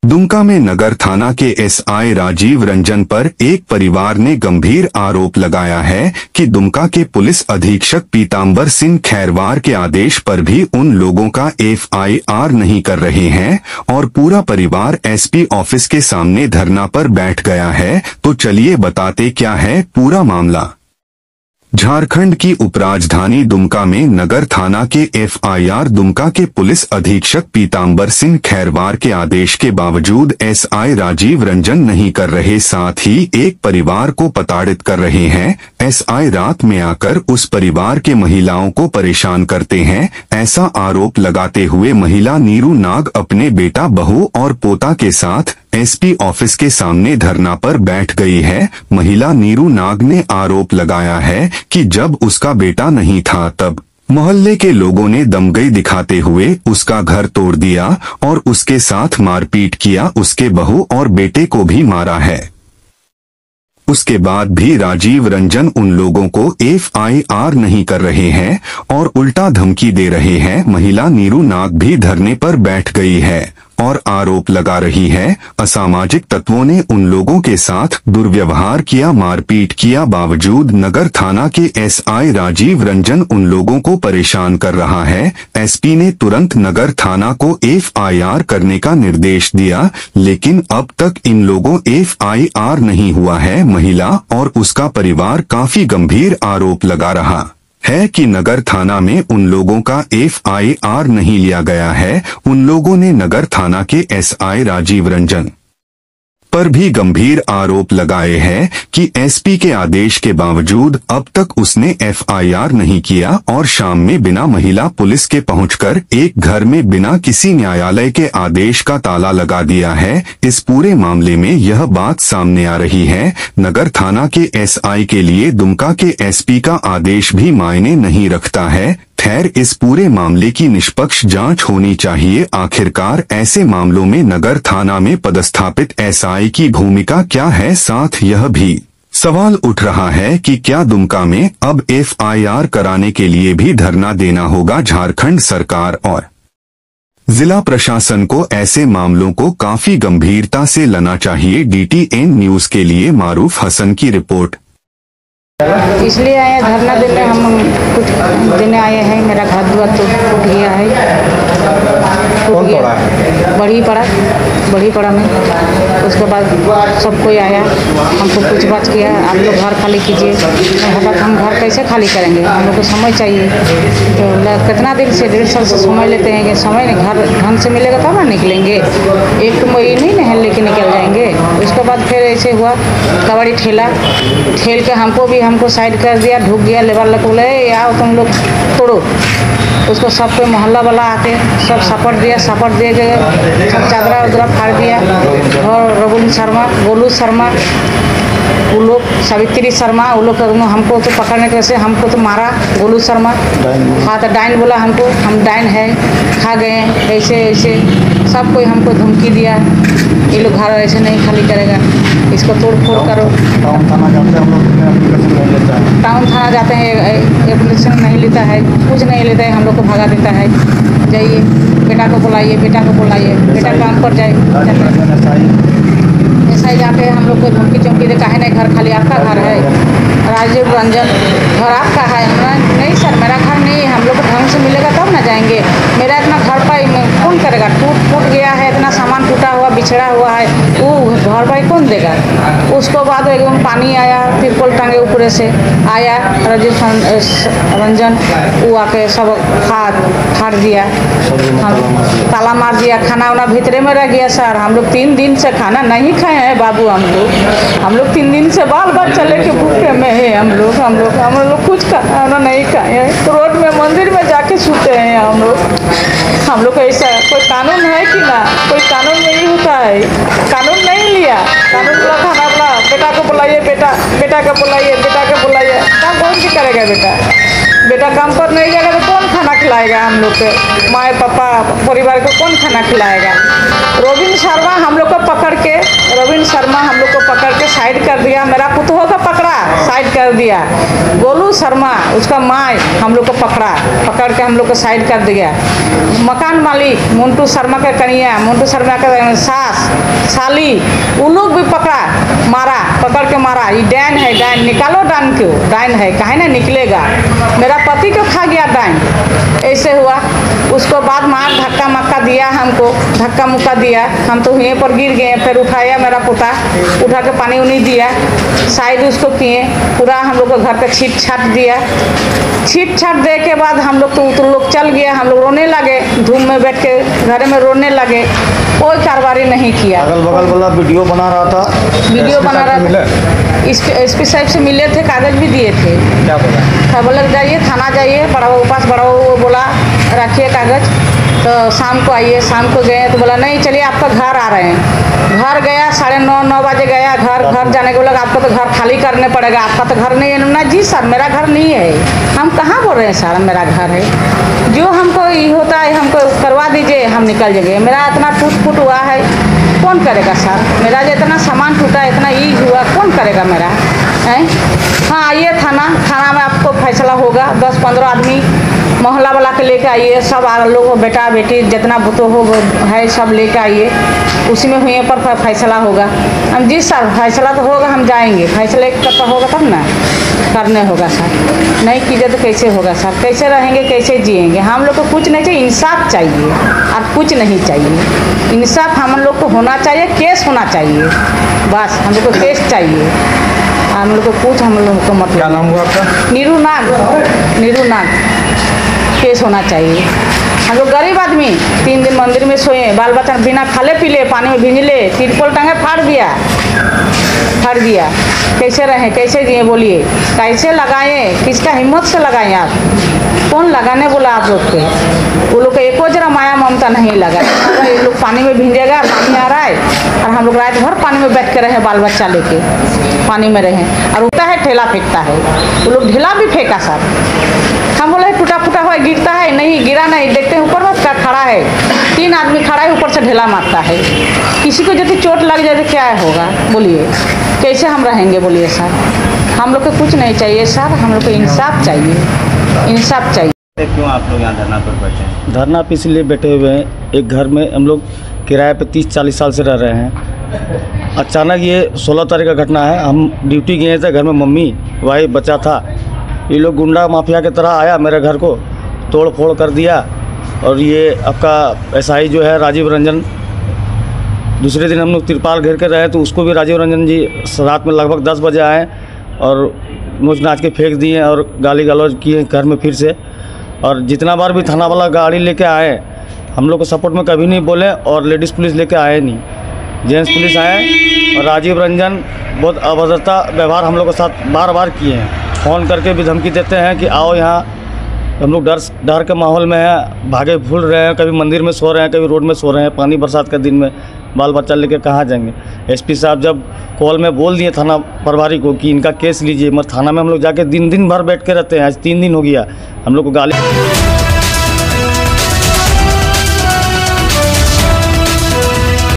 दुमका में नगर थाना के एसआई राजीव रंजन पर एक परिवार ने गंभीर आरोप लगाया है कि दुमका के पुलिस अधीक्षक पीतांबर सिंह खैरवार के आदेश पर भी उन लोगों का एफआईआर नहीं कर रहे हैं और पूरा परिवार एसपी ऑफिस के सामने धरना पर बैठ गया है। तो चलिए बताते क्या है पूरा मामला। झारखंड की उपराजधानी दुमका में नगर थाना के एफआईआर दुमका के पुलिस अधीक्षक पीतांबर सिंह खैरवार के आदेश के बावजूद एसआई राजीव रंजन नहीं कर रहे, साथ ही एक परिवार को प्रताड़ित कर रहे हैं। एसआई रात में आकर उस परिवार के महिलाओं को परेशान करते हैं, ऐसा आरोप लगाते हुए महिला नीरू नाग अपने बेटा, बहू और पोता के साथ एसपी ऑफिस के सामने धरना पर बैठ गई है। महिला नीरू नाग ने आरोप लगाया है कि जब उसका बेटा नहीं था तब मोहल्ले के लोगों ने दमगई दिखाते हुए उसका घर तोड़ दिया और उसके साथ मारपीट किया, उसके बहू और बेटे को भी मारा है। उसके बाद भी राजीव रंजन उन लोगों को एफआईआर नहीं कर रहे हैं और उल्टा धमकी दे रहे हैं। महिला नीरू नाग भी धरने पर बैठ गई है और आरोप लगा रही है असामाजिक तत्वों ने उन लोगों के साथ दुर्व्यवहार किया, मारपीट किया। बावजूद नगर थाना के एसआई राजीव रंजन उन लोगों को परेशान कर रहा है। एसपी ने तुरंत नगर थाना को एफआईआर करने का निर्देश दिया, लेकिन अब तक इन लोगों एफआईआर नहीं हुआ है। महिला और उसका परिवार काफी गंभीर आरोप लगा रहा है कि नगर थाना में उन लोगों का एफआईआर नहीं लिया गया है। उन लोगों ने नगर थाना के एसआई राजीव रंजन पर भी गंभीर आरोप लगाए हैं कि एसपी के आदेश के बावजूद अब तक उसने एफआईआर नहीं किया और शाम में बिना महिला पुलिस के पहुंचकर एक घर में बिना किसी न्यायालय के आदेश का ताला लगा दिया है। इस पूरे मामले में यह बात सामने आ रही है, नगर थाना के एसआई के लिए दुमका के एसपी का आदेश भी मायने नहीं रखता है। खैर, इस पूरे मामले की निष्पक्ष जांच होनी चाहिए। आखिरकार ऐसे मामलों में नगर थाना में पदस्थापित एसआई की भूमिका क्या है? साथ यह भी सवाल उठ रहा है कि क्या दुमका में अब एफआईआर कराने के लिए भी धरना देना होगा? झारखंड सरकार और जिला प्रशासन को ऐसे मामलों को काफी गंभीरता से लेना चाहिए। डीटीएन न्यूज के लिए मारूफ हसन की रिपोर्ट। इसलिए आए हैं धरना देने, हम कुछ देने आए हैं। मेरा घर दुआर तो टूट गया है। कौन तोड़ा है? बड़ी पड़ा में। उसके बाद सब कोई आया, हमको कुछ बात किया, आप लोग घर खाली कीजिए। नहीं होगा तो हम घर कैसे खाली करेंगे? हम लोग को समय चाहिए। तो कितना दिन से 1.5 साल से समय लेते हैं कि समय नहीं घर ढंग से मिलेगा तब ना निकलेंगे। एक तो ये नहीं नहल लेके निकल जाएंगे। उसके बाद फिर ऐसे हुआ, कबाड़ी ठेल के हमको साइड कर दिया, ढूक गया। लेबर लोग बोले आओ तुम लोग तोड़ो। उसको सब कोई मोहल्ला वाला आके सब सपट दिए के सब चादरा उदरा फाड़ दिया। और रघुल शर्मा, गोलू शर्मा, वो लोग सावित्री शर्मा, वो लोग हमको तो पकड़ने कैसे, हमको तो मारा। गोलू शर्मा हाँ तो डाइन बोला हमको, हम डाइन है, खा गए ऐसे सब कोई हमको धमकी दिया। ये लोग घर ऐसे नहीं खाली करेगा, इसको तोड़ फोड़ करो। टाउन थाना जाते हैं, एप्लीकेशन नहीं लेता है, कुछ नहीं लेता है, हम लोग को भगा देता है। जाइए बेटा को बुलाइए, बेटा काम पर जाए। ऐसा ही जाके हम लोग को धमकी चमकी दे, काहे नहीं घर खाली, आपका घर है राजीव रंजन, घर आपका है? नहीं सर, मेरा घर नहीं है। हम लोग को ढंग से मिलेगा तब ना जाएंगे। मेरा इतना घर पर कौन करेगा? टूट गया है, इतना सामान टूटा हुआ बिछड़ा हुआ है, वो घर पर कौन देगा? उसको बाद एकदम पानी आया, तिरपल टांगे ऊपर से आया राजीव रंजन, वो आके सब फाड़ दिया, ताला मार दिया। खाना वाना भीतरे में रह गया सर। हम लोग 3 दिन से खाना नहीं खाए हैं बाबू। हम लोग 3 दिन से बाल बच्चा लेके भूखे में है। हम लोग कुछ खाना नहीं खाए हैं, तो रोड में मंदिर में जाके सोते हैं हम लोग को। ऐसा कोई कानून है कि ना? कोई कानून नहीं होता है, कानून नहीं लिया। कानून वाला खाना वाला बेटा को बुलाइए, बेटा को बुलाइए, क्या कौन सी करेगा बेटा? बेटा काम पर नहीं जाएगा तो कौन खाना खिलाएगा हम लोग के, माए पापा परिवार को कौन खाना खिलाएगा। रोबिन शर्मा हम लोग को पकड़ के साइड कर दिया, मेरा पुतोह को पकड़ा साइड कर दिया। गोलू शर्मा उसका माँ हम लोग को पकड़ के हम लोग को साइड कर दिया। मकान मालिक मुंटू शर्मा के कनिया, मुंटू शर्मा के सास साली, उन लोग भी पकड़ के मारा। ये डैन है, डैन निकालो, डैन क्यों, डैन है काहे ना निकलेगा, मेरा पति को खा गया डैन, ऐसे हुआ। उसको बाद मार धक्का मक्का दिया, हमको धक्का मुक्का दिया, हम तो वहीं पर गिर गए। फिर उठाया मेरा पुता, उठा के पानी उनी दिया, साइड उसको किए, पूरा हम लोग को घर पे छीट छाट दिया। छीट छाट दे के बाद हम लोग तो लोग चल गया, हम लोग रोने लगे, धूम में बैठ के घर में रोने लगे, कोई कार्रवाई नहीं किया। अगल बगल वाला वीडियो बना रहा था, एसपी साहब से मिले थे, कागज भी दिए थे। क्या बोला? बोला जाइए थाना जाइए, बड़ा पास बड़ा बोला रखिए कागज, तो शाम को आइए। शाम को गए तो बोला नहीं चलिए आपका घर आ रहे हैं। घर गया 9:30 बजे गया, घर जाने के बोला आपको तो घर खाली करने पड़ेगा, आपका तो घर नहीं है ना। जी सर मेरा घर नहीं है। हम कहाँ बोल रहे हैं सर मेरा घर है, जो हमको ये होता है हमको करवा दीजिए, हम निकल जाएंगे। मेरा इतना टूट फूट हुआ है, कौन करेगा सर, मेरा जो इतना सामान टूटा, इतना ये हुआ, कौन करेगा मेरा है। हाँ आइए थाना में आपको फैसला होगा। 10-15 आदमी मोहल्ला वाला के लेके आइए, सब लोग बेटा बेटी जितना बुतो हो है सब लेके आइए, उसी में हुए पर फैसला होगा। हम जी सर फैसला तो होगा, हम जाएंगे, फैसले का होगा तब ना करने होगा सर, नहीं कीजिए तो कैसे होगा सर, कैसे रहेंगे कैसे जिएंगे। हम लोग को कुछ नहीं चाहिए, इंसाफ चाहिए और कुछ नहीं चाहिए। इंसाफ हम लोग को होना चाहिए, केस होना चाहिए, बस हम लोग को केस चाहिए, हम लोग को कुछ हम लोग को मतलब। क्या नाम हुआ आपका? नीरू नाग, केस होना चाहिए। हम लोग गरीब आदमी 3 दिन मंदिर में सोए, बाल बच्चा बिना खाले पीले पानी में भिजले, तिरपल टांगे फाड़ दिया, कैसे रहें कैसे जिए बोलिए, कैसे लगाएं, किसका हिम्मत से लगाएं आप, कौन लगाने बोला आप लोग के, वो लोग को एको जरा माया ममता नहीं लगा। ये लोग पानी में भिजेगा, पानी आ रहा है और हम लोग रात भर पानी में बैठ के रहे, बाल बच्चा लेके पानी में रहे, और होता है ठेला फेंकता है, वो लोग ढेला भी फेंका सर। हम बोले टूटा फूटा हुआ गिरता है, नहीं गिरा नहीं, देखते हैं ऊपर में खड़ा है, 3 आदमी खड़ा है, ऊपर से ढेला मारता है। किसी को यदि चोट लग जाए तो क्या होगा बोलिए, कैसे हम रहेंगे बोलिए सर। हम लोग को कुछ नहीं चाहिए सर, हम लोग को इंसाफ चाहिए, इंसाफ चाहिए। क्यों आप लोग यहाँ धरना पर बैठे हैं? धरना पे इसलिए बैठे हुए हैं, एक घर में हम लोग किराए पे 30-40 साल से रह रहे हैं। अचानक ये 16 तारीख का घटना है, हम ड्यूटी गए थे, घर में मम्मी वाइफ बच्चा था, ये लोग गुंडा माफिया की तरह आया मेरे घर को तोड़ फोड़ कर दिया। और ये आपका एसआई जो है राजीव रंजन, दूसरे दिन हम लोग तिरपाल घेर के रहे तो उसको भी राजीव रंजन जी रात में लगभग 10 बजे आए और नोच नाच के फेंक दिए और गाली गलौज किए घर में फिर से। और जितना बार भी थाना वाला गाड़ी लेके आए, हम लोग को सपोर्ट में कभी नहीं बोले, और लेडीज़ पुलिस लेके आए नहीं, जेंट्स पुलिस आए। और राजीव रंजन बहुत अभद्रता व्यवहार हम लोग के साथ बार बार किए हैं, फ़ोन करके भी धमकी देते हैं कि आओ यहाँ। हम लोग डर के माहौल में हैं, भागे भूल रहे हैं, कभी मंदिर में सो रहे हैं, कभी रोड में सो रहे हैं, पानी बरसात के दिन में बाल बच्चा लेके कहाँ जाएंगे। एसपी साहब जब कॉल में बोल दिए थाना प्रभारी को कि इनका केस लीजिए, मगर थाना में हम लोग जाके दिन भर बैठ के रहते हैं। आज 3 दिन हो गया हम लोग को गाली